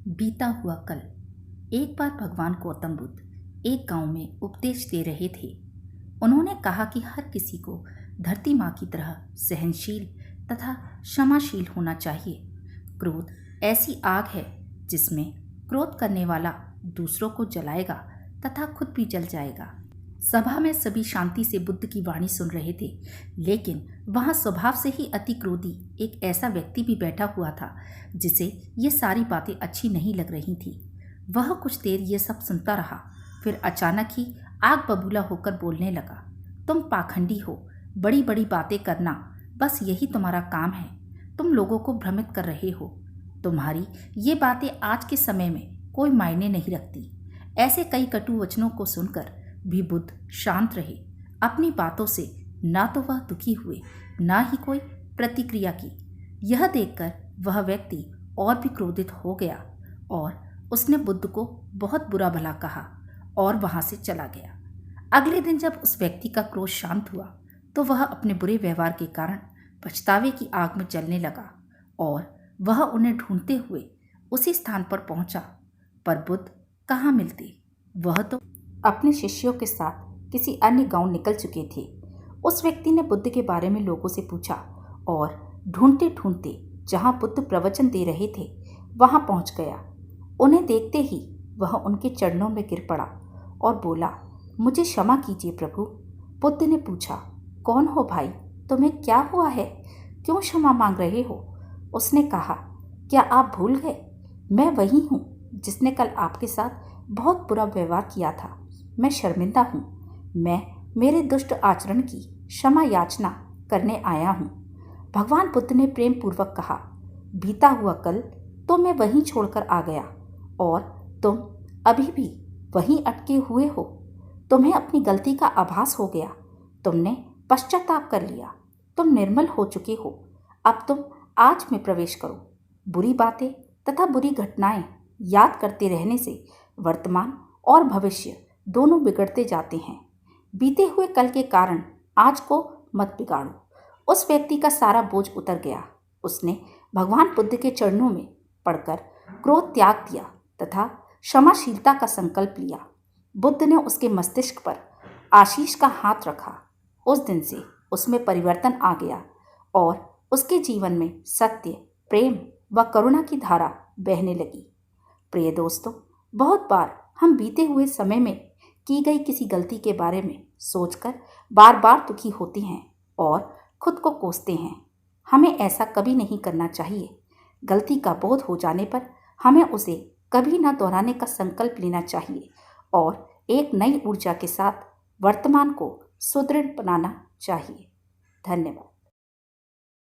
बीता हुआ कल। एक बार भगवान गौतम बुद्ध एक गांव में उपदेश दे रहे थे। उन्होंने कहा कि हर किसी को धरती माँ की तरह सहनशील तथा क्षमाशील होना चाहिए। क्रोध ऐसी आग है जिसमें क्रोध करने वाला दूसरों को जलाएगा तथा खुद भी जल जाएगा। सभा में सभी शांति से बुद्ध की वाणी सुन रहे थे, लेकिन वहां स्वभाव से ही अति क्रोधी एक ऐसा व्यक्ति भी बैठा हुआ था जिसे ये सारी बातें अच्छी नहीं लग रही थी। वह कुछ देर ये सब सुनता रहा, फिर अचानक ही आग बबूला होकर बोलने लगा, तुम पाखंडी हो, बड़ी बड़ी बातें करना, बस यही तुम्हारा काम है। तुम लोगों को भ्रमित कर रहे हो। तुम्हारी ये बातें आज के समय में कोई मायने नहीं रखती। ऐसे कई कटु वचनों को सुनकर भी बुद्ध शांत रहे। अपनी बातों से ना तो वह दुखी हुए, ना ही कोई प्रतिक्रिया की। यह देखकर वह व्यक्ति और भी क्रोधित हो गया और उसने बुद्ध को बहुत बुरा भला कहा और वहां से चला गया। अगले दिन जब उस व्यक्ति का क्रोध शांत हुआ तो वह अपने बुरे व्यवहार के कारण पछतावे की आग में जलने लगा और वह उन्हें ढूंढते हुए उसी स्थान पर पहुंचा। पर बुद्ध कहाँ मिलते। वह तो अपने शिष्यों के साथ किसी अन्य गांव निकल चुके थे। उस व्यक्ति ने बुद्ध के बारे में लोगों से पूछा और ढूंढते ढूंढते जहां बुद्ध प्रवचन दे रहे थे वहां पहुंच गया। उन्हें देखते ही वह उनके चरणों में गिर पड़ा और बोला, मुझे क्षमा कीजिए प्रभु। बुद्ध ने पूछा, कौन हो भाई, तुम्हें क्या हुआ है, क्यों क्षमा मांग रहे हो? उसने कहा, क्या आप भूल गए, मैं वही हूँ जिसने कल आपके साथ बहुत बुरा व्यवहार किया था। मैं शर्मिंदा हूँ। मैं मेरे दुष्ट आचरण की क्षमा याचना करने आया हूँ। भगवान बुद्ध ने प्रेम पूर्वक कहा, बीता हुआ कल तो मैं वहीं छोड़कर आ गया और तुम अभी भी वहीं अटके हुए हो। तुम्हें अपनी गलती का आभास हो गया, तुमने पश्चाताप कर लिया, तुम निर्मल हो चुके हो। अब तुम आज में प्रवेश करो। बुरी बातें तथा बुरी घटनाएं याद करते रहने से वर्तमान और भविष्य दोनों बिगड़ते जाते हैं। बीते हुए कल के कारण आज को मत बिगाड़ो। उस व्यक्ति का सारा बोझ उतर गया। उसने भगवान बुद्ध के चरणों में पड़कर क्रोध त्याग दिया तथा क्षमाशीलता का संकल्प लिया। बुद्ध ने उसके मस्तिष्क पर आशीष का हाथ रखा। उस दिन से उसमें परिवर्तन आ गया और उसके जीवन में सत्य, प्रेम व करुणा की धारा बहने लगी। प्रिय दोस्तों, बहुत बार हम बीते हुए समय में की गई किसी गलती के बारे में सोचकर बार बार दुखी होते हैं और खुद को कोसते हैं। हमें ऐसा कभी नहीं करना चाहिए। गलती का बोध हो जाने पर हमें उसे कभी न दोहराने का संकल्प लेना चाहिए और एक नई ऊर्जा के साथ वर्तमान को सुदृढ़ बनाना चाहिए। धन्यवाद।